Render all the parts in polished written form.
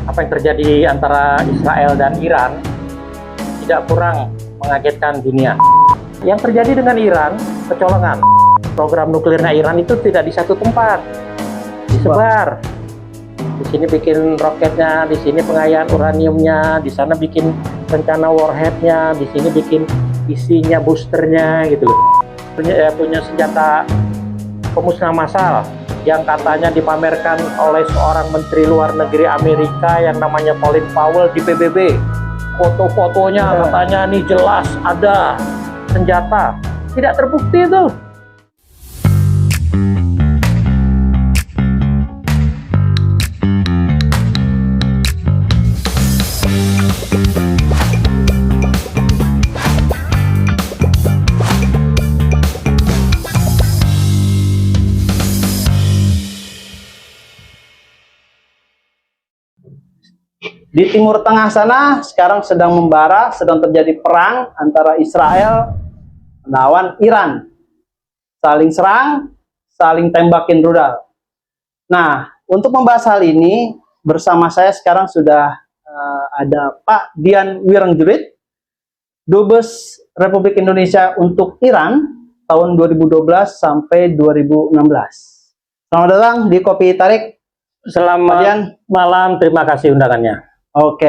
Apa yang terjadi antara Israel dan Iran tidak kurang mengagetkan dunia. Yang terjadi dengan Iran, kecolongan. Program nuklirnya Iran itu tidak di satu tempat, disebar. Di sini bikin roketnya, di sini pengayaan uraniumnya, di sana bikin rencana warheadnya, di sini bikin isinya boosternya gitu. Punya senjata pemusnah massal yang katanya dipamerkan oleh seorang menteri luar negeri Amerika yang namanya Colin Powell di PBB. Foto-fotonya katanya nih jelas ada senjata, tidak terbukti itu. Di Timur Tengah sana sekarang sedang membara, sedang terjadi perang antara Israel melawan Iran. Saling serang, saling tembakin rudal. Nah, untuk membahas hal ini, bersama saya sekarang sudah ada Pak Dian Wirengjurit, Dubes Republik Indonesia untuk Iran tahun 2012 sampai 2016. Selamat datang di Kopi Tarik. Selamat malam, terima kasih undangannya. Oke,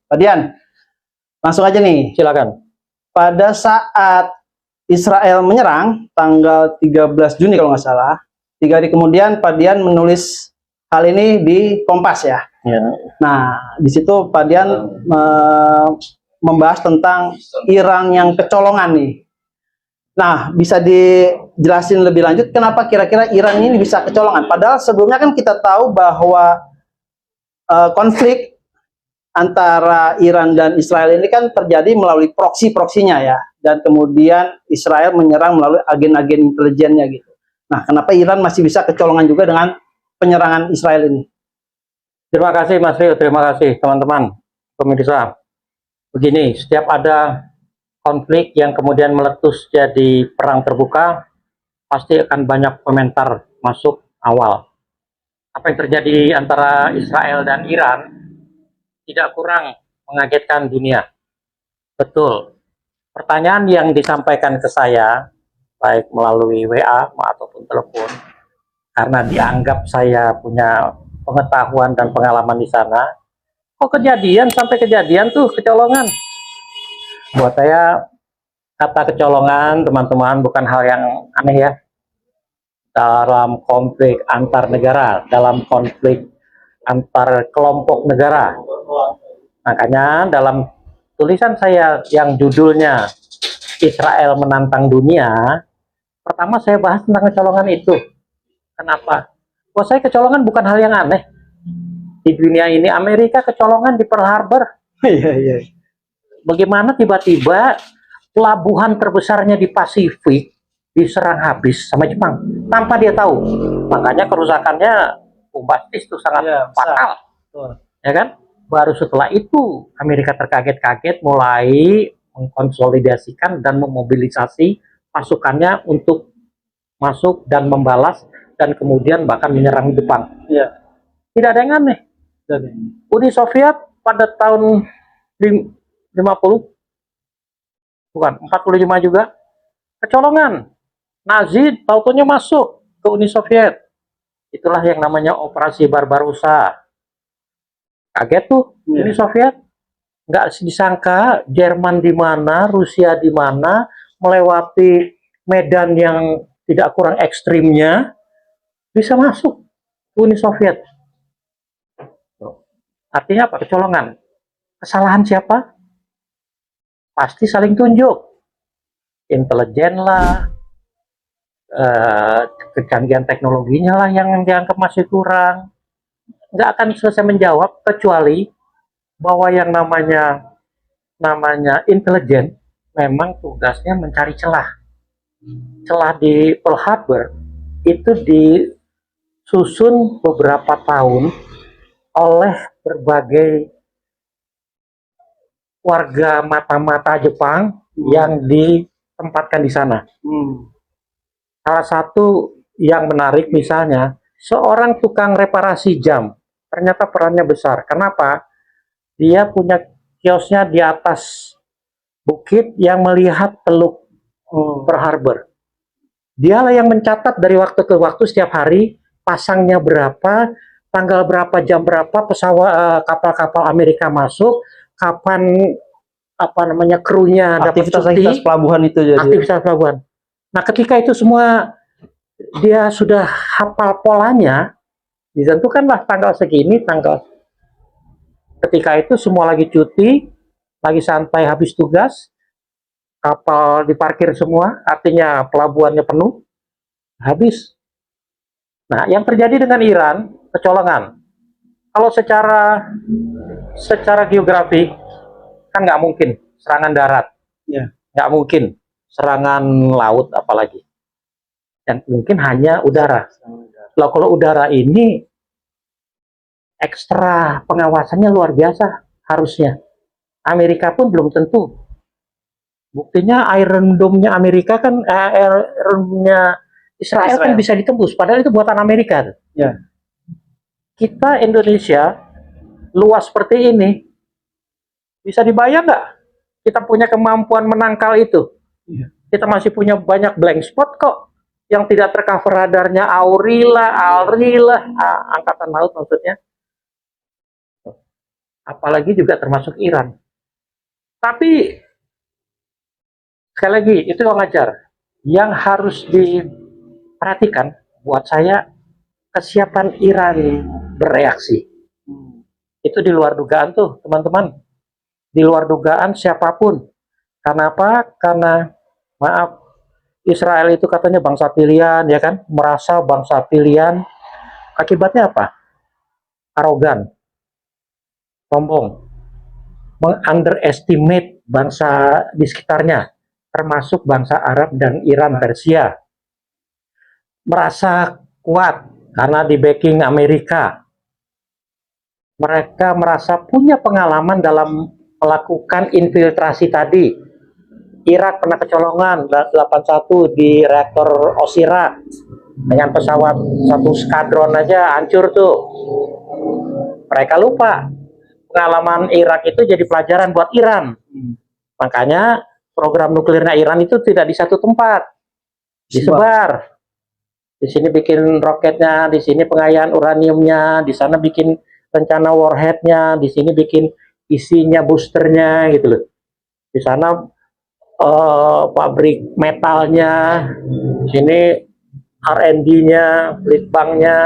Pak Dian, langsung aja nih. Silakan. Pada saat Israel menyerang tanggal 13 Juni kalau nggak salah, 3 hari kemudian Pak Dian menulis hal ini di Kompas ya. Ya. Nah, di situ Pak Dian membahas tentang Iran yang kecolongan nih. Nah, bisa dijelasin lebih lanjut kenapa kira-kira Iran ini bisa kecolongan? Padahal sebelumnya kan kita tahu bahwa konflik antara Iran dan Israel ini kan terjadi melalui proksi-proksinya ya, dan kemudian Israel menyerang melalui agen-agen intelijennya gitu. Nah, kenapa Iran masih bisa kecolongan juga dengan penyerangan Israel ini? Terima kasih Mas Rio, terima kasih teman-teman pemirsa. Begini, setiap ada konflik yang kemudian meletus jadi perang terbuka, pasti akan banyak komentar masuk awal. Apa yang terjadi antara Israel dan Iran tidak kurang mengagetkan dunia. Betul. Pertanyaan yang disampaikan ke saya, baik melalui WA ataupun telepon, karena dianggap saya punya pengetahuan dan pengalaman di sana, kok kejadian sampai kejadian tuh kecolongan. Buat saya, kata kecolongan, teman-teman, bukan hal yang aneh ya. Dalam konflik antar negara, dalam konflik antar kelompok negara. Makanya dalam tulisan saya yang judulnya Israel Menantang Dunia, pertama saya bahas tentang kecolongan itu. Kenapa? Buat saya kecolongan bukan hal yang aneh. Di dunia ini Amerika kecolongan di Pearl Harbor. Iya. Bagaimana tiba-tiba pelabuhan terbesarnya di Pasifik diserang habis sama Jepang tanpa dia tahu. Makanya kerusakannya bombastis itu sangat fatal. Ya kan? Baru setelah itu Amerika terkaget-kaget mulai mengkonsolidasikan dan memobilisasi pasukannya untuk masuk dan membalas dan kemudian bahkan menyerang Jepang. Iya. Tidak ada yang aneh. Uni Soviet pada tahun 50, bukan 45 juga, kecolongan. Nazi taunya masuk ke Uni Soviet. Itulah yang namanya Operasi Barbarossa. Kaget tuh Uni Soviet, nggak disangka Jerman di mana, Rusia di mana, melewati medan yang tidak kurang ekstrimnya, bisa masuk ke Uni Soviet. Artinya apa? Kecolongan. Kesalahan siapa? Pasti saling tunjuk. Intelijen lah, kecanggihan teknologinya lah yang dianggap masih kurang. Nggak akan selesai menjawab kecuali bahwa yang namanya intelijen memang tugasnya mencari celah. Celah di Pearl Harbor itu disusun beberapa tahun oleh berbagai warga mata-mata Jepang yang ditempatkan di sana. Salah satu yang menarik misalnya seorang tukang reparasi jam ternyata perannya besar. Kenapa? Dia punya kiosnya di atas bukit yang melihat Teluk Pearl Harbor. Dialah yang mencatat dari waktu ke waktu setiap hari pasangnya berapa, tanggal berapa, jam berapa pesawat kapal-kapal Amerika masuk, kapan apa namanya krunya dapat Aktivitas pelabuhan itu jadi. aktivitas pelabuhan. Nah, ketika itu semua dia sudah hafal polanya, ditentukanlah tanggal segini, tanggal ketika itu semua lagi cuti, lagi santai habis tugas, kapal diparkir semua, artinya pelabuhannya penuh, habis. Nah, yang terjadi dengan Iran, kecolongan. Kalau secara geografi, kan nggak mungkin serangan darat, Ya. nggak mungkin serangan laut apalagi. Dan mungkin hanya udara. Loh, kalau udara ini ekstra pengawasannya luar biasa harusnya. Amerika pun belum tentu. Buktinya Iron Dome-nya Amerika kan, Iron Dome-nya Israel kan bisa ditembus, padahal itu buatan Amerika. Ya. Kita Indonesia luas seperti ini, bisa dibayang nggak? Kita punya kemampuan menangkal itu. Ya. Kita masih punya banyak blank spot kok, yang tidak tercover radarnya Aurila, Angkatan Laut maksudnya. Apalagi juga termasuk Iran. Tapi sekali lagi, itu yang ngajar. Yang harus diperhatikan buat saya, kesiapan Iran bereaksi. Itu di luar dugaan tuh, teman-teman. Di luar dugaan siapapun. Kenapa? Karena, maaf, Israel itu katanya bangsa pilihan, ya kan? Merasa bangsa pilihan. Akibatnya apa? Arogan. Sombong. Meng-underestimate bangsa di sekitarnya, termasuk bangsa Arab dan Iran Persia. Merasa kuat karena di backing Amerika. Mereka merasa punya pengalaman dalam melakukan infiltrasi tadi. Irak pernah kecolongan 81 di reaktor Osirak dengan pesawat satu skadron aja hancur tuh. Mereka lupa pengalaman Irak itu jadi pelajaran buat Iran. Makanya program nuklirnya Iran itu tidak di satu tempat, disebar. Di sini bikin roketnya, di sini pengayaan uraniumnya, di sana bikin rencana warheadnya, di sini bikin isinya boosternya gitu loh. Di sana pabrik metalnya, di sini R&D-nya, litbangnya,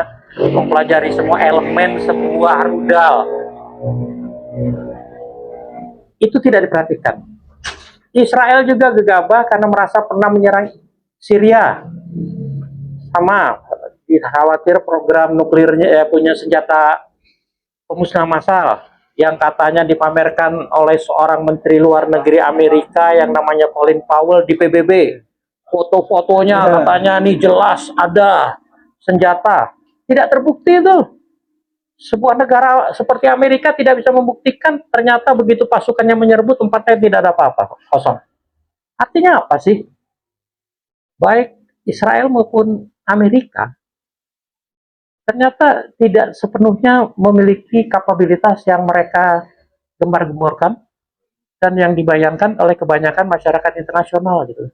mempelajari semua elemen sebuah rudal. Itu tidak diperhatikan. Israel juga gegabah karena merasa pernah menyerang Syria. Sama, khawatir program nuklirnya punya senjata pemusnah massal yang katanya dipamerkan oleh seorang menteri luar negeri Amerika yang namanya Colin Powell di PBB. Foto-fotonya katanya nih jelas ada senjata. Tidak terbukti itu. Sebuah negara seperti Amerika tidak bisa membuktikan, ternyata begitu pasukannya menyerbu tempatnya tidak ada apa-apa, kosong. Artinya apa sih? Baik Israel maupun Amerika ternyata tidak sepenuhnya memiliki kapabilitas yang mereka gembar-gemborkan dan yang dibayangkan oleh kebanyakan masyarakat internasional gitu.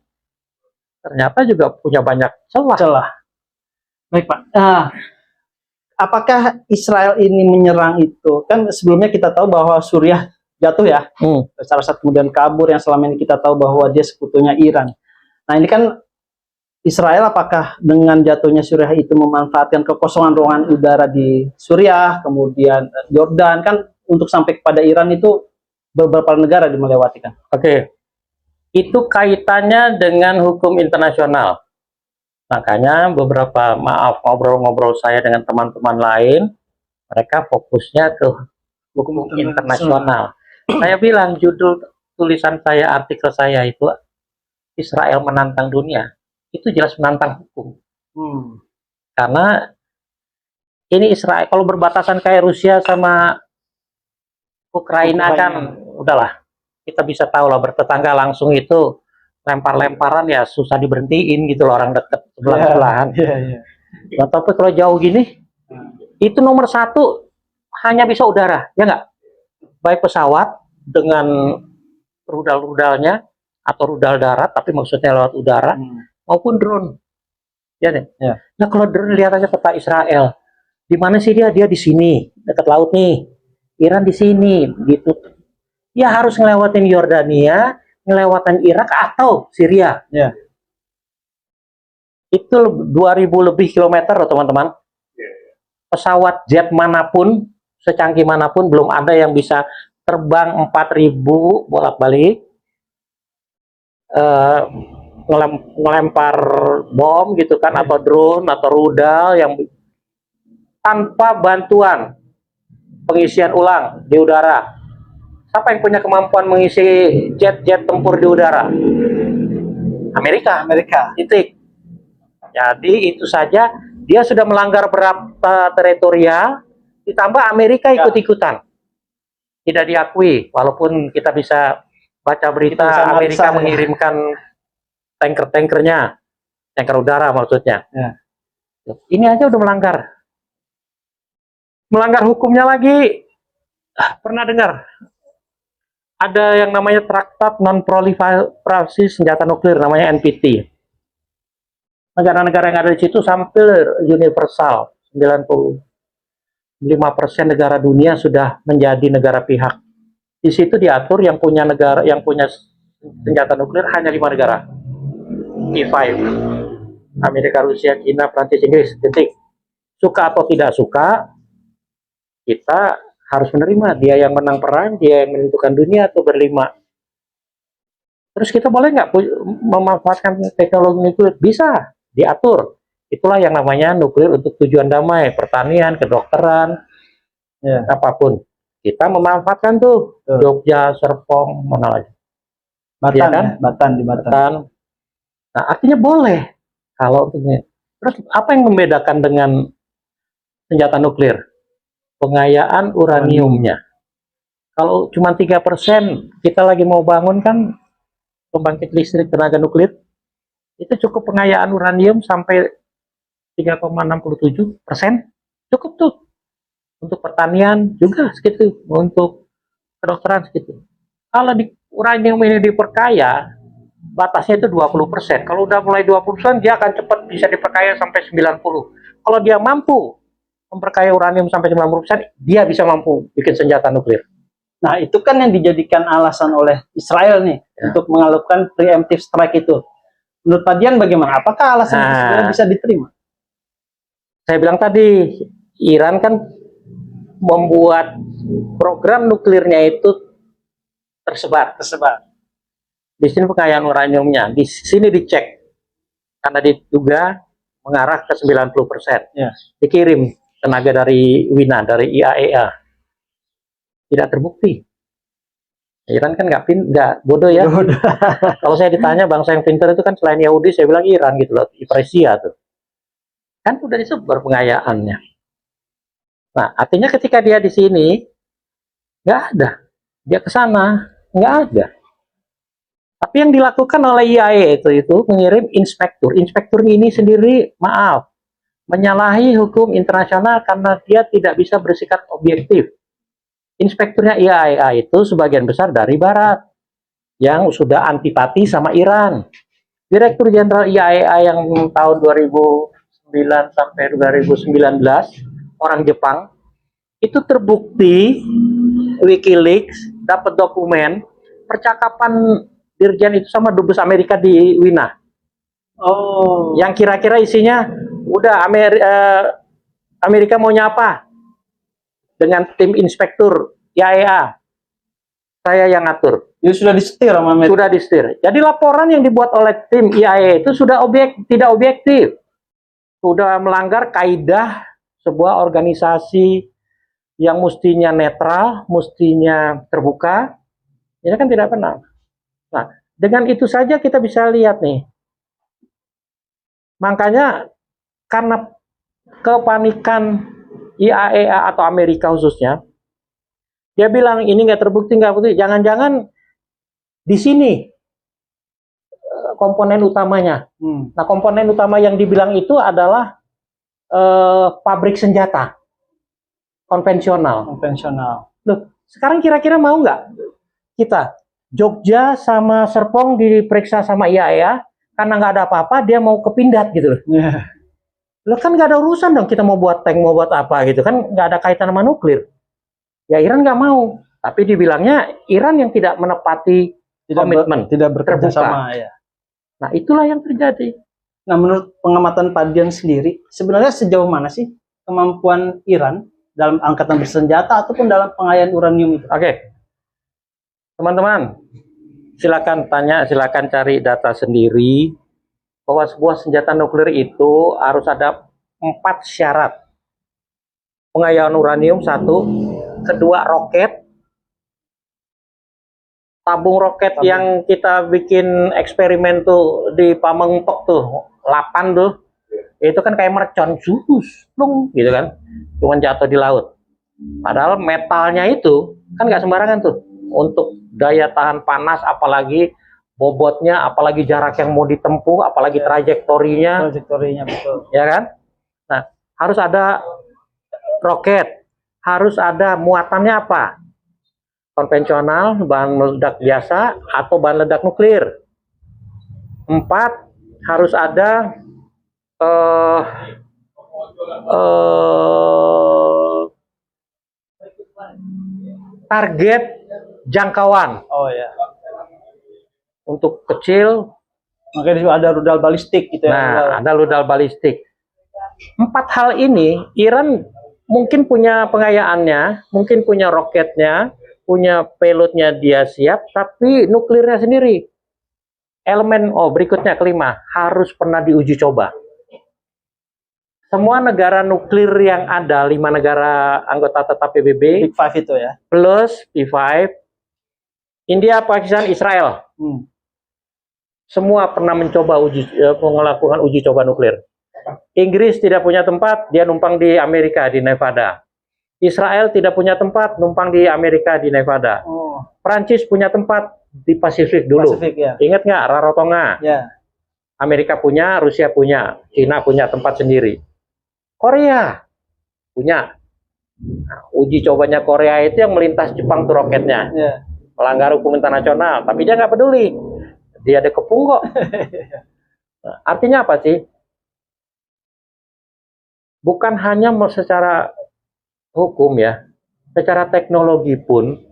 Ternyata juga punya banyak celah. Baik Pak. Apakah Israel ini menyerang itu? Kan sebelumnya kita tahu bahwa Suriah jatuh ya, salah satu kemudian kabur yang selama ini kita tahu bahwa dia sekutunya Iran. Nah ini kan Israel apakah dengan jatuhnya Suriah itu memanfaatkan kekosongan ruangan udara di Suriah, kemudian Yordan, kan untuk sampai kepada Iran itu beberapa negara melewati kan? Oke, itu kaitannya dengan hukum internasional. Makanya beberapa, maaf, ngobrol-ngobrol saya dengan teman-teman lain, mereka fokusnya ke hukum internasional. Saya bilang judul tulisan saya, artikel saya itu Israel menantang dunia. Itu jelas menantang hukum. Karena ini Israel, kalau berbatasan kayak Rusia sama Ukraina kan, udahlah, kita bisa tahu lah, bertetangga langsung itu lempar-lemparan ya susah diberhentiin gitu loh, orang deket sebelah-sebelahan. Tapi kalau jauh gini, itu nomor satu hanya bisa udara, ya nggak? Baik pesawat dengan rudal-rudalnya atau rudal darat, tapi maksudnya lewat udara, maupun drone. Ya deh. Ya. Nah kalau drone lihat aja peta Israel, di mana sih dia? Dia di sini, dekat laut nih. Iran di sini, gitu. Ya harus ngelewatin Yordania, ngelewatin Irak atau Syria. Ya. Itu 2000 lebih kilometer loh teman-teman. Pesawat jet manapun, secanggih manapun, belum ada yang bisa terbang 4000 bolak-balik, ngelempar bom gitu kan, atau drone atau rudal yang tanpa bantuan pengisian ulang di udara. Siapa yang punya kemampuan mengisi jet-jet tempur di udara? Amerika. Titik. Jadi itu saja dia sudah melanggar berapa teritorial, ditambah Amerika ikut-ikutan. Tidak diakui, walaupun kita bisa baca berita Amerika mengirimkan tanker-tankernya, tanker udara maksudnya. Ya. Ini aja udah melanggar. Melanggar hukumnya lagi. Pernah dengar? Ada yang namanya Traktat Non-Proliferasi Senjata Nuklir, namanya NPT. Negara-negara yang ada di situ hampir universal, 95% negara dunia sudah menjadi negara pihak. Di situ diatur yang punya negara, yang punya senjata nuklir hanya 5 negara. P5. Amerika, Rusia, China, Prancis, Inggris, titik. Suka atau tidak suka, kita harus menerima. Dia yang menang perang, dia yang menentukan dunia atau berlima. Terus kita boleh nggak memanfaatkan teknologi nuklir? Bisa, diatur. Itulah yang namanya nuklir untuk tujuan damai, pertanian, kedokteran, ya, apapun. Kita memanfaatkan tuh, Jogja, Serpong, mana lagi? Batan, ya kan? Batan di Batan. Nah, artinya boleh kalau untuknya. Terus apa yang membedakan dengan senjata nuklir? Pengayaan uraniumnya. Kalau cuma 3%, kita lagi mau bangun kan pembangkit listrik tenaga nuklir, itu cukup pengayaan uranium sampai 3,67%. Cukup tuh. Untuk pertanian juga segitu, untuk kedokteran segitu. Kalau di uranium ini diperkaya, batasnya itu 20%. Kalau udah mulai 20%, dia akan cepat bisa diperkaya sampai 90%. Kalau dia mampu memperkaya uranium sampai 90%, dia bisa mampu bikin senjata nuklir. Nah, itu kan yang dijadikan alasan oleh Israel nih, ya, untuk mengalukan preemptive strike itu. Menurut Pak Dian bagaimana? Apakah alasan itu sebenarnya bisa diterima? Saya bilang tadi, Iran kan membuat program nuklirnya itu tersebar. Di sini pengayaan uraniumnya, di sini dicek, karena diduga mengarah ke 90%. Ya. Dikirim tenaga dari WINA, dari IAEA, tidak terbukti. Iran kan nggak bodoh ya. Kalau saya ditanya bangsa yang pintar itu kan selain Yahudi, saya bilang Iran gitu loh, Persia tuh. Kan udah disebar pengayaannya. Nah, artinya ketika dia di sini, nggak ada. Dia ke sana, nggak ada. Tapi yang dilakukan oleh IAEA itu mengirim inspektur. Inspektur ini sendiri, maaf, menyalahi hukum internasional karena dia tidak bisa bersikap objektif. Inspekturnya IAEA itu sebagian besar dari Barat, yang sudah antipati sama Iran. Direktur Jenderal IAEA yang tahun 2009 sampai 2019, orang Jepang, itu terbukti WikiLeaks dapat dokumen percakapan Dirjen itu sama dubes Amerika di WINA. Oh, yang kira-kira isinya udah Amerika maunya apa? Dengan tim inspektur IAEA, saya yang ngatur. Itu sudah disetir sama Amerika. Sudah disetir. Jadi laporan yang dibuat oleh tim IAEA itu sudah tidak objektif. Sudah melanggar kaidah sebuah organisasi yang mestinya netral, mestinya terbuka, ini kan tidak benar. Nah, dengan itu saja kita bisa lihat nih. Makanya karena kepanikan IAEA atau Amerika khususnya, dia bilang ini nggak terbukti, nggak bukti. Jangan-jangan di sini komponen utamanya. Nah, komponen utama yang dibilang itu adalah pabrik senjata. konvensional. Konvensional. Loh, sekarang kira-kira mau nggak kita Jogja sama Serpong diperiksa sama IAEA karena nggak ada apa-apa dia mau ke Pindad gitu loh. Ya. Loh kan nggak ada urusan dong kita mau buat tank mau buat apa gitu kan nggak ada kaitan sama nuklir. Ya Iran nggak mau, tapi dibilangnya Iran yang tidak menepati komitmen, tidak bekerja terbuka. sama ya. Nah itulah yang terjadi. Nah, menurut pengamatan Pak Dian sendiri, sebenarnya sejauh mana sih kemampuan Iran dalam angkatan bersenjata ataupun dalam pengayaan uranium itu? Oke, teman-teman, silakan tanya, silakan cari data sendiri bahwa sebuah senjata nuklir itu harus ada 4 syarat. Pengayaan uranium 1, kedua roket, tabung roket yang kita bikin eksperimen tuh di Pamengpek tuh 8 tuh, itu kan kayak mercon, plung gitu kan, cuman jatuh di laut. Padahal metalnya itu kan nggak sembarangan tuh untuk daya tahan panas, apalagi bobotnya, apalagi jarak yang mau ditempuh, apalagi trajektorinya, Betul. ya kan? Nah, harus ada roket, harus ada muatannya apa? Konvensional, bahan meledak biasa, atau bahan ledak nuklir. 4, harus ada target jangkauan. Oh ya. Untuk kecil, Makanya ada rudal balistik gitu ya. nah ada rudal balistik. 4 hal ini Iran mungkin punya pengayaannya, mungkin punya roketnya, punya payloadnya dia siap, tapi nuklirnya sendiri. Elemen berikutnya kelima harus pernah diuji coba. Semua negara nuklir yang ada, 5 negara anggota tetap PBB, Big Five itu ya. plus P5, India, Pakistan, Israel, semua pernah mencoba melakukan uji coba nuklir. Inggris tidak punya tempat, dia numpang di Amerika, di Nevada. Israel tidak punya tempat, numpang di Amerika, di Nevada. Prancis punya tempat di Pasifik dulu. Pasifik, ya. Ingat nggak Rarotonga? Ya. Amerika punya, Rusia punya, Cina punya tempat sendiri. Korea punya. Nah, uji cobanya Korea itu yang melintas Jepang tuh roketnya. Ya. Melanggar hukum internasional, tapi dia nggak peduli. Dia ada kepung kok. Nah, artinya apa sih? Bukan hanya secara hukum ya, secara teknologi pun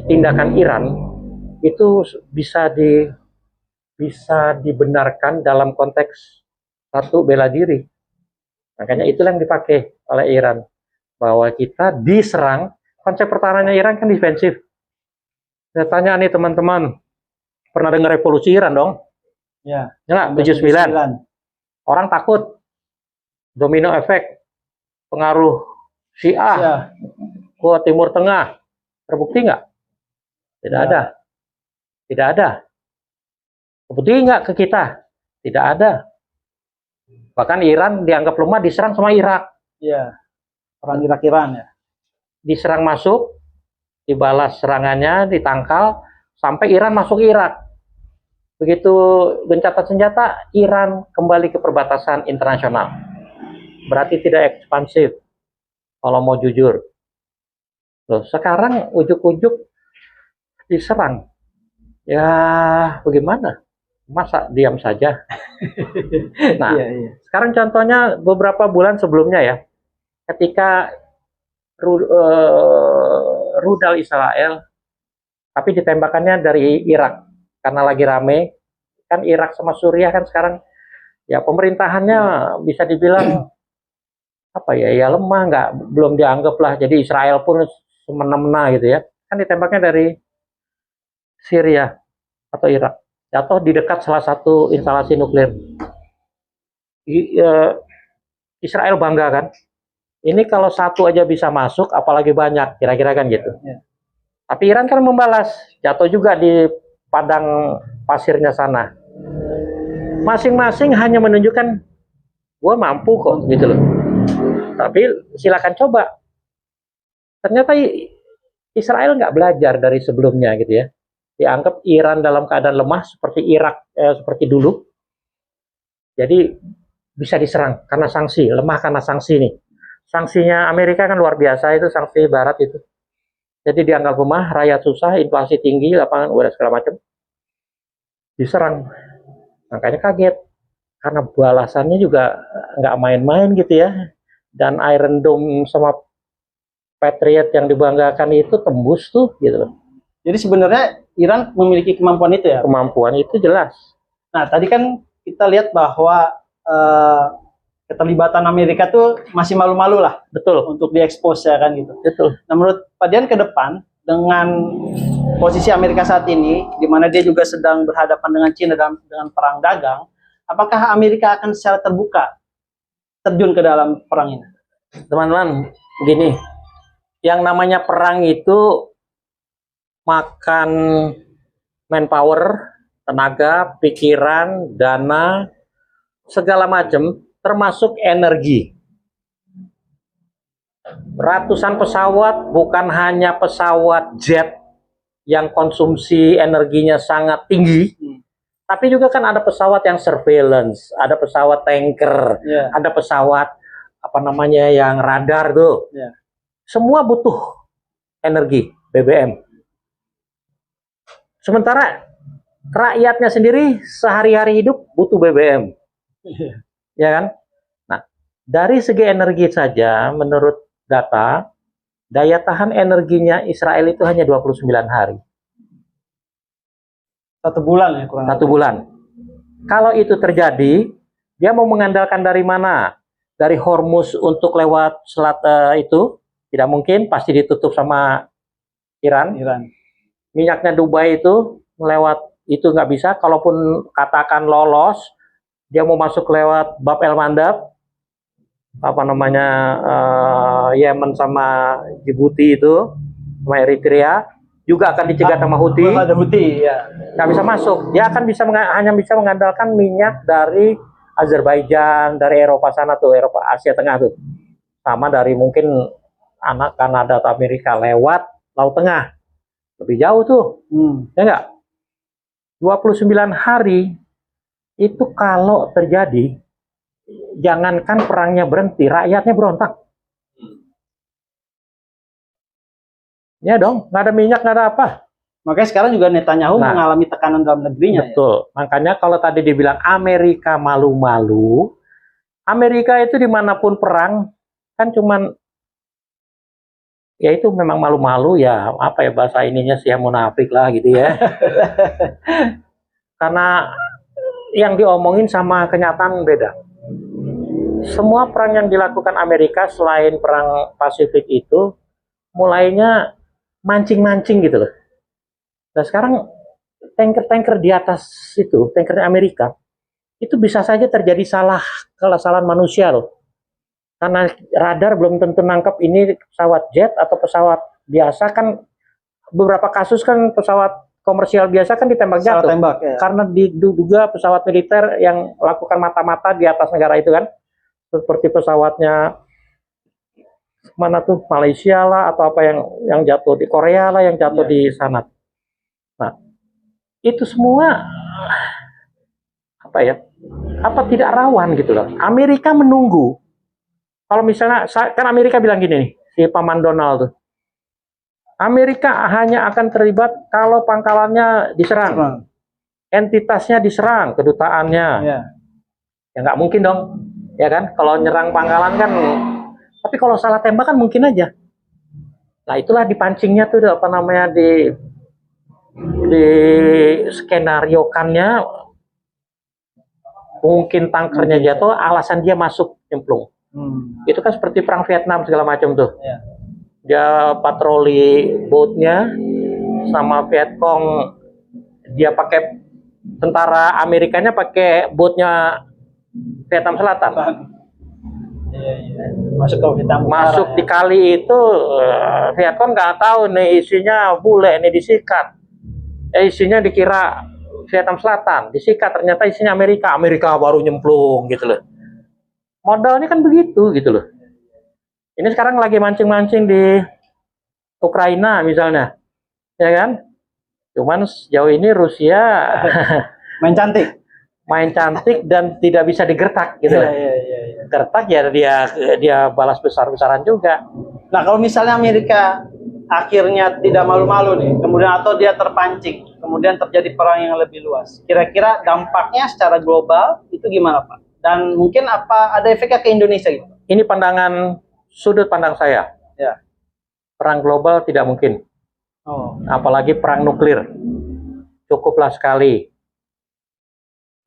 tindakan Iran itu bisa dibenarkan dalam konteks satu bela diri. Makanya itulah yang dipakai oleh Iran, bahwa kita diserang. Konsep pertahanannya Iran kan defensif. Saya tanya nih teman-teman, pernah dengar revolusi Iran dong? Ya. Ya, 79. Orang takut, domino efek, pengaruh Syiah ke Timur Tengah, terbukti nggak? Tidak ada. Tidak ada. Terbukti nggak ke kita? Tidak ada. Bahkan Iran dianggap lemah, diserang sama Irak. Iya. Orang Irak-Iran ya. Diserang masuk, dibalas serangannya, ditangkal, sampai Iran masuk Irak. Begitu gencatan senjata, Iran kembali ke perbatasan internasional. Berarti tidak ekspansif, kalau mau jujur. Loh, sekarang ujuk-ujuk diserang. Ya, bagaimana? Masa diam saja? Nah, sekarang contohnya beberapa bulan sebelumnya ya, ketika rudal Israel, tapi ditembakannya dari Irak. Karena lagi rame, kan Irak sama Suriah kan sekarang, ya pemerintahannya bisa dibilang ya lemah, belum dianggap lah. Jadi Israel pun semena-mena gitu ya. Kan ditembaknya dari Syria atau Irak. Jatuh di dekat salah satu instalasi nuklir. Israel bangga kan. Ini kalau satu aja bisa masuk, apalagi banyak, kira-kira kan gitu. Ya. Tapi Iran kan membalas, jatuh juga di padang pasirnya sana. Masing-masing hanya menunjukkan, gue mampu kok, gitu loh. Tapi silakan coba. Ternyata Israel nggak belajar dari sebelumnya, gitu ya. Dianggap Iran dalam keadaan lemah seperti Irak, seperti dulu. Jadi bisa diserang karena sanksi, lemah karena sanksi nih. Sanksinya Amerika kan luar biasa, itu sanksi Barat itu. Jadi dianggap lemah, rakyat susah, inflasi tinggi, lapangan udah segala macam. Diserang. Makanya kaget. Karena balasannya juga nggak main-main gitu ya. Dan Iron Dome sama Patriot yang dibanggakan itu tembus tuh gitu. Jadi sebenarnya Iran memiliki kemampuan itu ya. Kemampuan itu jelas. Nah, tadi kan kita lihat bahwa keterlibatan Amerika tuh masih malu-malu lah Betul, untuk diekspos ya kan gitu. betul. Nah, menurut Pak Dian ke depan dengan posisi Amerika saat ini, di mana dia juga sedang berhadapan dengan Cina dengan perang dagang, apakah Amerika akan secara terbuka terjun ke dalam perang ini? Teman-teman, begini, yang namanya perang itu makan manpower, tenaga, pikiran, dana, segala macam, termasuk energi. Ratusan pesawat, bukan hanya pesawat jet yang konsumsi energinya sangat tinggi, tapi juga kan ada pesawat yang surveillance, ada pesawat tanker, ada pesawat apa namanya yang radar tuh. Semua butuh energi BBM. Sementara rakyatnya sendiri sehari-hari hidup butuh BBM. Ya kan? Nah, dari segi energi saja menurut data, daya tahan energinya Israel itu hanya 29 hari. 1 bulan ya kurang. 1 bulan. Kalau itu terjadi, dia mau mengandalkan dari mana? Dari Hormuz untuk lewat selat itu tidak mungkin, pasti ditutup sama Iran. Minyaknya Dubai itu lewat itu nggak bisa. Kalaupun katakan lolos, dia mau masuk lewat Bab el Mandab, apa namanya Yemen sama Djibouti itu, sama Eritrea, juga akan dicegat sama Houthi. Ada Houthi ya. Nggak bisa masuk. Dia akan hanya bisa mengandalkan minyak dari Azerbaijan, dari Eropa sana tuh, Eropa Asia Tengah tuh, sama dari mungkin anak Kanada atau Amerika lewat Laut Tengah. Lebih jauh tuh. Ya enggak? 29 hari itu kalau terjadi, jangankan perangnya berhenti, rakyatnya berontak. Ya dong, nggak ada minyak, nggak ada apa. Makanya sekarang juga Netanyahu mengalami tekanan dalam negerinya. Betul. Ya? Makanya kalau tadi dibilang Amerika malu-malu, Amerika itu dimanapun perang, kan cuman, ya itu memang malu-malu ya, apa ya bahasa ininya sih, munafik lah gitu ya. Karena yang diomongin sama kenyataan beda. Semua perang yang dilakukan Amerika selain perang Pasifik itu mulainya mancing-mancking gitu loh. Nah sekarang tanker-tanker di atas itu, tankernya Amerika, itu bisa saja terjadi kesalahan manusia loh. Karena radar belum tentu nangkep ini pesawat jet atau pesawat biasa, kan beberapa kasus kan pesawat komersial biasa kan ditembak jatuh. Ya. Karena diduga pesawat militer yang melakukan mata-mata di atas negara itu kan. Seperti pesawatnya mana tuh, Malaysia lah atau apa yang jatuh di Korea lah, yang jatuh di sana. Nah, itu semua apa ya? Apa tidak rawan gitu loh. Amerika menunggu. Kalau misalnya kan Amerika bilang gini nih, si Paman Donald tuh. Amerika hanya akan terlibat kalau pangkalannya diserang. Entitasnya diserang, kedutaannya. Ya nggak mungkin dong. Ya kan? Kalau nyerang pangkalan kan, tapi kalau salah tembak kan mungkin aja. Nah, itulah dipancingnya tuh apa namanya di skenariokannya, mungkin tankernya jatuh, alasan dia masuk nyemplung. Itu kan seperti perang Vietnam segala macam tuh. Dia patroli boatnya sama Vietcong, dia pakai tentara Amerikanya pakai boatnya Vietnam Selatan. Masuk ke Vietnam Utara, masuk di kali itu, Vietcong nggak tahu nih isinya bule nih disikat. Isinya dikira Vietnam Selatan, disikat, ternyata isinya Amerika. Amerika baru nyemplung gitu loh. Modalnya kan begitu gitu loh. Ini sekarang lagi mancing-mancing di Ukraina misalnya, ya kan? Cuman sejauh ini Rusia main cantik. main cantik dan tidak bisa digertak gitu. Iya. Gertak ya dia balas besar-besaran juga. Nah, kalau misalnya Amerika akhirnya tidak malu-malu nih, kemudian atau dia terpancing, kemudian terjadi perang yang lebih luas. Kira-kira dampaknya secara global itu gimana, Pak? Dan mungkin apa ada efeknya ke Indonesia gitu? Ini sudut pandang saya. Ya. Perang global tidak mungkin. Oh. Apalagi perang nuklir. Cukuplah sekali.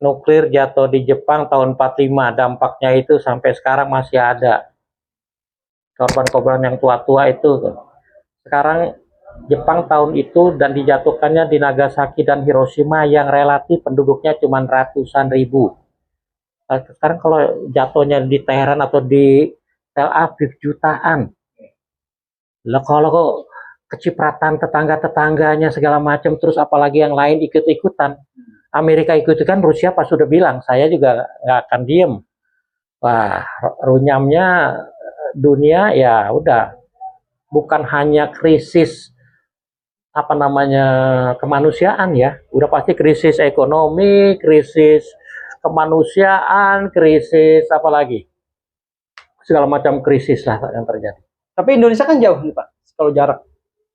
Nuklir jatuh di Jepang tahun 45, dampaknya itu sampai sekarang masih ada. Korban-korban yang tua-tua itu. Sekarang Jepang tahun itu dan dijatuhkannya di Nagasaki dan Hiroshima yang relatif penduduknya cuma ratusan ribu. Sekarang kalau jatuhnya di Teheran atau di Tel Aviv jutaan. Lah kalau kok kecipratan tetangga-tetangganya segala macam, terus apalagi yang lain ikut-ikutan. Amerika ikut-ikutan, Rusia pas sudah bilang, saya juga nggak akan diem. Wah, runyamnya dunia ya udah. Bukan hanya krisis kemanusiaan ya, udah pasti krisis ekonomi, krisis kemanusiaan, krisis apalagi segala macam krisis lah yang terjadi. Tapi Indonesia kan jauh nih, Pak, kalau jarak.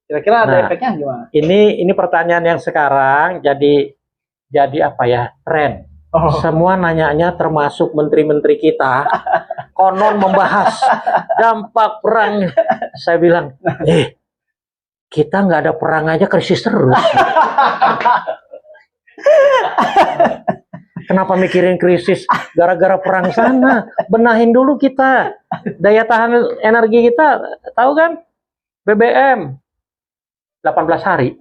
Kira-kira ada efeknya gimana? Ini pertanyaan yang sekarang jadi apa ya, tren. Semua nanyanya termasuk menteri-menteri kita konon membahas dampak perang. Saya bilang, kita nggak ada perang aja krisis terus. Kenapa mikirin krisis gara-gara perang sana? Benahin dulu kita. Daya tahan energi kita, tahu kan? BBM 18 hari.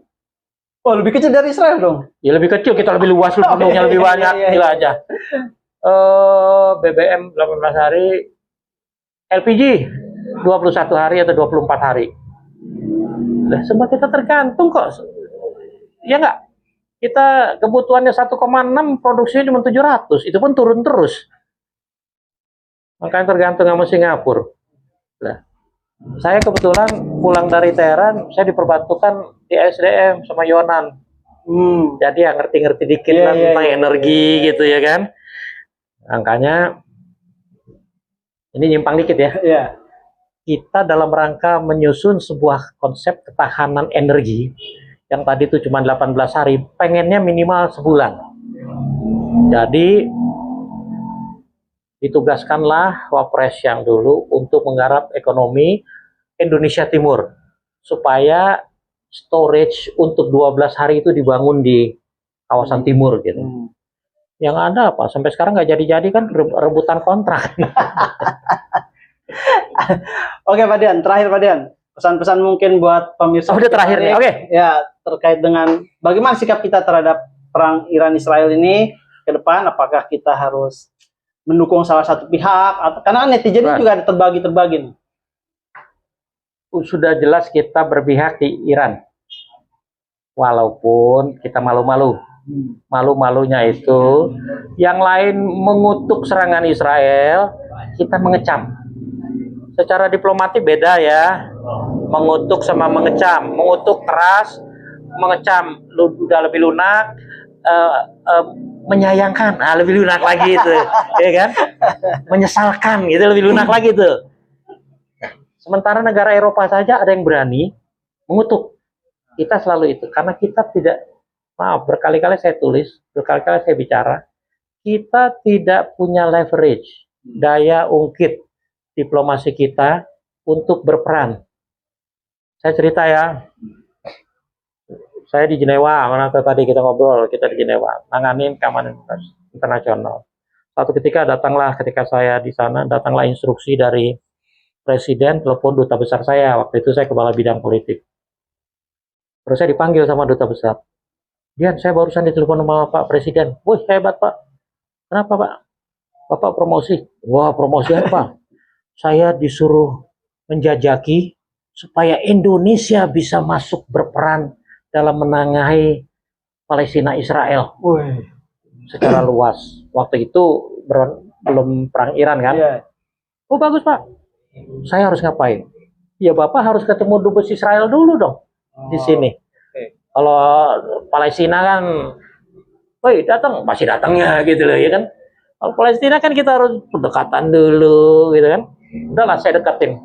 Oh, lebih kecil dari Israel dong? Ya lebih kecil, kita lebih luas, penduduknya lebih banyak, gila aja. BBM 18 hari, LPG 21 hari atau 24 hari. Nah, semua kita tergantung kok. Ya nggak? Kita kebutuhannya 1,6, produksinya cuma 700, itu pun turun terus. Makanya tergantung sama Singapura. Nah, saya kebetulan pulang dari Teheran, saya diperbantukan di SDM sama Yonan. Jadi ya ngerti-ngerti dikit lah tentang energi gitu ya kan. Makanya ini nyimpang dikit ya. Kita dalam rangka menyusun sebuah konsep ketahanan energi yang tadi itu cuma 18 hari, pengennya minimal sebulan. Jadi ditugaskanlah Wapres yang dulu untuk menggarap ekonomi Indonesia Timur supaya storage untuk 12 hari itu dibangun di kawasan timur gitu. Yang ada apa? Sampai sekarang nggak jadi-jadi kan, rebutan kontrak. Oke, Pak Dian, terakhir Pak Dian, pesan-pesan mungkin buat pemirsa. Udah terakhir nih. Oke. Ya, terkait dengan bagaimana sikap kita terhadap perang Iran Israel ini ke depan, apakah kita harus mendukung salah satu pihak atau karena netizen juga ada terbagi-terbagi. Sudah jelas kita berpihak di Iran. Walaupun kita malu-malu. Malu-malunya itu yang lain mengutuk serangan Israel, kita mengecam. Secara diplomatik beda ya. Mengutuk sama mengecam. Mengutuk keras, mengecam udah lebih lunak, menyayangkan, lebih lunak lagi itu, ya kan? Menyesalkan, gitu lebih lunak lagi tuh. Sementara negara Eropa saja ada yang berani mengutuk. Kita selalu itu, karena kita tidak, maaf, berkali-kali saya tulis, berkali-kali saya bicara, kita tidak punya leverage, daya ungkit diplomasi kita untuk berperan. Saya cerita ya. Saya di Jenewa, mana tadi kita ngobrol, kita di Jenewa, nanganin keamanan internasional. Suatu ketika ketika saya di sana, datanglah instruksi dari Presiden, telepon duta besar saya, waktu itu saya kepala bidang politik. Terus saya dipanggil sama duta besar. Dian, saya barusan ditelepon sama Pak Presiden. Wih, hebat Pak. Kenapa Pak? Bapak promosi. Wah, promosi apa? Saya disuruh menjajaki supaya Indonesia bisa masuk berperan dalam menengahi Palestina Israel secara luas. Waktu itu belum perang Iran kan? Oh bagus Pak. Saya harus ngapain? Ya Bapak harus ketemu dubes Israel dulu dong di sini. Kalau Palestina kan woi datang, masih datangnya gitu loh ya kan. Kalau Palestina kan kita harus pendekatan dulu gitu kan. Udahlah saya deketin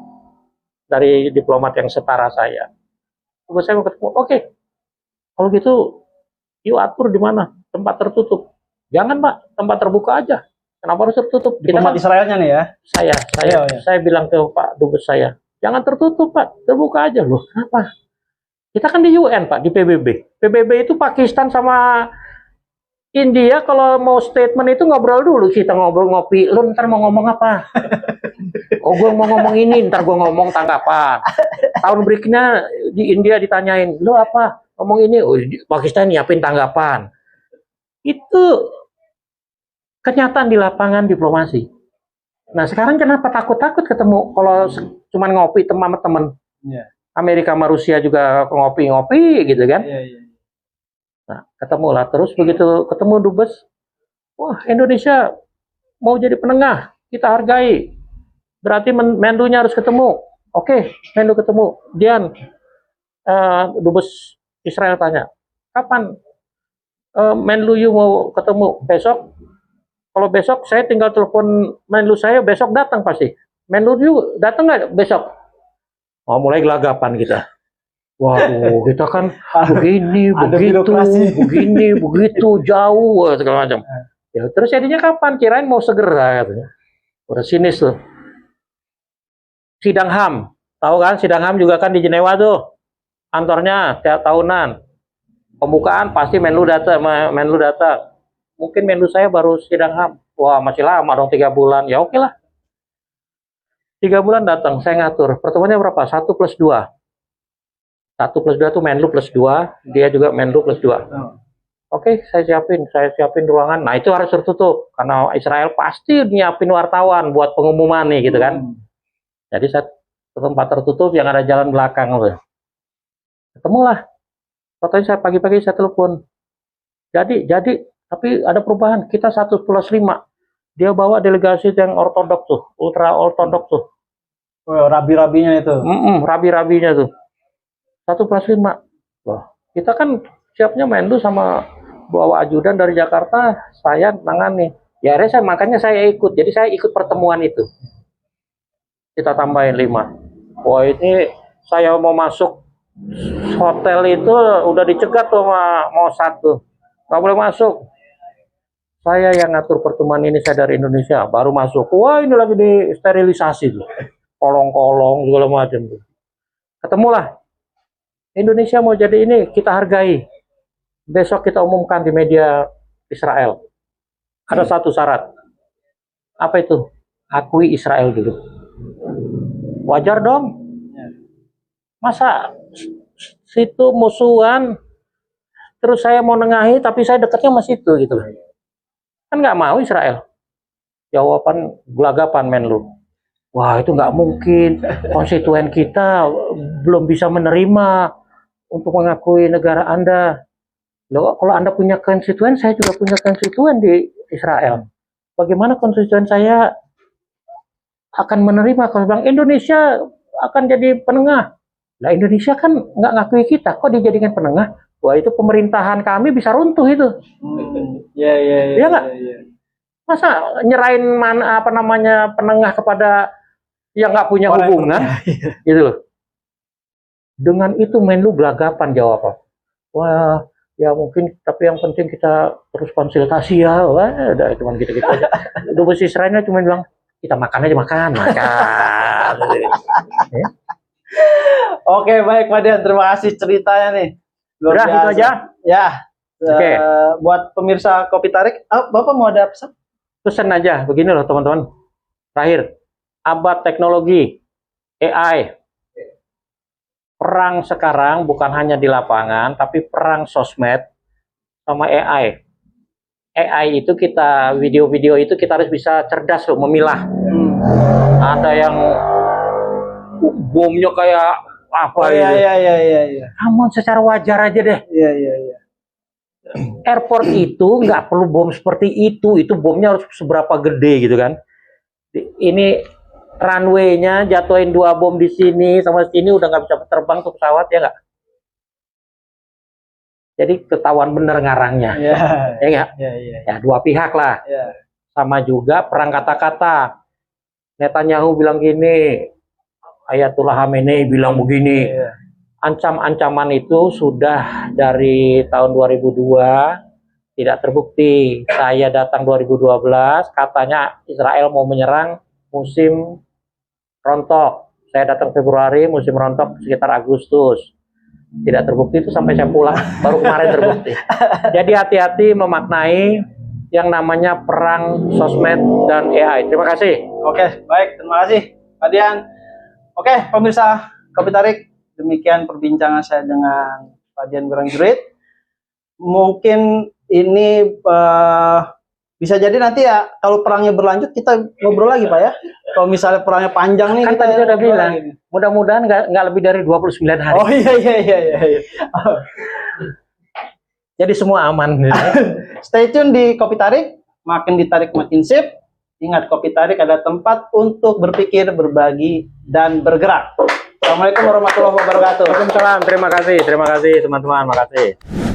dari diplomat yang setara saya. Terus saya mau ketemu, oke, kalau gitu yuk atur di mana tempat tertutup. Jangan Pak, tempat terbuka aja. Kenapa harus tertutup? Kita Diplomat kan, Israelnya nih ya. saya bilang ke Pak Dubes saya, jangan tertutup Pak, terbuka aja loh. Kenapa? Kita kan di UN Pak, di PBB. PBB itu Pakistan sama India kalau mau statement itu ngobrol dulu, kita ngobrol ngopi. Lu ntar mau ngomong apa? Oh gue mau ngomong ini, ntar gue ngomong tanggapan. Tahun berikutnya di India ditanyain, lu apa? Ngomong ini, oh, Pakistan nyiapin tanggapan. Itu kenyataan di lapangan diplomasi. Nah sekarang kenapa takut-takut ketemu kalau cuman ngopi teman-teman? Iya. Amerika sama Rusia juga ngopi-ngopi gitu kan? Iya. Nah ketemu lah, terus begitu ketemu Dubes, wah Indonesia mau jadi penengah, kita hargai. Berarti Menlunya harus ketemu. Oke, Menlu ketemu. Dian, Dubes Israel tanya, kapan Menlu you mau ketemu? Besok? Kalau besok saya tinggal telepon Menlu saya, besok datang pasti. Menlu you datang nggak besok? Oh, mulai gelagapan kita. Waduh, kita kan begini, begitu, jauh, segala macam. Ya, terus jadinya kapan? Kirain mau segera katanya. Udah sinis tuh. Sidang HAM, tahu kan? Sidang HAM juga kan di Jenewa tuh, kantornya tiap tahunan. Pembukaan pasti Menlu datang. Mungkin Menlu saya baru sidang HAM. Wah masih lama dong 3 bulan. Ya oke lah. 3 bulan datang, saya ngatur. Pertemuannya berapa? 1+2. 1+2 tuh Menlu plus 2, dia juga Menlu plus 2. Oke, saya siapin ruangan. Nah itu harus tertutup karena Israel pasti nyiapin wartawan buat pengumuman nih gitu kan. Jadi saya tempat tertutup yang ada jalan belakang loh. Ketemulah. Fotonya saya pagi-pagi saya telepon. Jadi tapi ada perubahan. Kita 1+5. Dia bawa delegasi yang ortodok tuh, ultra ortodok tuh. Oh, rabi-rabinya itu. Rabi-rabinya tuh. 1+5. Wah, kita kan siapnya Menlu sama bawa ajudan dari Jakarta, saya nangani. Ya makanya saya ikut. Jadi saya ikut pertemuan itu. Kita tambahin 5. Wah ini saya mau masuk hotel itu udah dicegat tuh sama Mossad tuh. Nggak boleh masuk. Saya yang ngatur pertemuan ini, saya dari Indonesia, baru masuk. Wah ini lagi di sterilisasi tuh. Kolong-kolong segala macam tuh. Ketemulah. Indonesia mau jadi ini, kita hargai. Besok kita umumkan di media Israel. Ada satu syarat. Apa itu? Akui Israel dulu. Wajar dong. Masa situ musuhan, terus saya mau nengahi, tapi saya dekatnya sama situ gitu. Kan nggak mau Israel. Jawaban gelagapan Menlu. Wah itu nggak mungkin. Konstituen kita belum bisa menerima untuk mengakui negara Anda. Loh, kalau Anda punya konstituen, saya juga punya konstituen di Israel. Bagaimana konstituen saya akan menerima kalau bilang Indonesia akan jadi penengah? Nah Indonesia kan nggak ngakui kita, kok dijadikan penengah? Wah itu pemerintahan kami bisa runtuh itu. Iya nggak? Masa nyerahin penengah kepada yang nggak punya hubungan, gitu loh. Dengan itu Menlu gelagapan jawab. Wah ya mungkin, tapi yang penting kita terus konsultasi ya. Wah udah cuma gitu-gitu aja. Dubes Israelnya cuma bilang kita makan aja makan. Ya. Oke baik Pak Dian, terima kasih ceritanya nih. Udah itu aja. Ya. Oke. Buat pemirsa Kopi Tarik, Bapak mau ada pesan? Pesan aja begini loh teman-teman. Terakhir, abad teknologi AI. Perang sekarang bukan hanya di lapangan, tapi perang sosmed sama AI. AI itu video-video itu kita harus bisa cerdas loh, memilah. Ada yang bomnya kayak apa Iya. Namun secara wajar aja deh. Iya. Airport itu nggak perlu bom seperti itu bomnya harus seberapa gede gitu kan. Ini runway-nya jatuhin 2 bom di sini sama sini udah nggak bisa terbang tuh pesawat ya nggak? Jadi ketahuan bener ngarangnya. Ya. Ya nggak? Ya. Ya dua pihak lah. Ya. Sama juga perang kata-kata. Netanyahu bilang gini, Ayatullah Khamenei bilang begini. Ya. Ancam-ancaman itu sudah dari tahun 2002 tidak terbukti. Saya datang 2012, katanya Israel mau menyerang musim rontok. Saya datang Februari, musim rontok sekitar Agustus. Tidak terbukti itu sampai saya pulang, baru kemarin terbukti. Jadi hati-hati memaknai yang namanya perang sosmed dan AI. Terima kasih. Oke, baik. Terima kasih, Pak Dian. Oke, pemirsa Kopi Tarik, demikian perbincangan saya dengan Pak Dian Wiranjurit. Mungkin ini bisa jadi nanti ya, kalau perangnya berlanjut kita ngobrol lagi, Pak ya. Kalau misalnya perangnya panjang nih, Kan kita tadi saya udah ngobrol bilang, lagi. mudah-mudahan nggak lebih dari 29 hari. Oh iya. Jadi semua aman. Stay tune di Kopi Tarik, makin ditarik makin sip. Ingat, Kopi Tarik ada tempat untuk berpikir, berbagi, dan bergerak. Assalamualaikum warahmatullahi wabarakatuh. Waalaikumsalam. Terima kasih teman-teman. Makasih.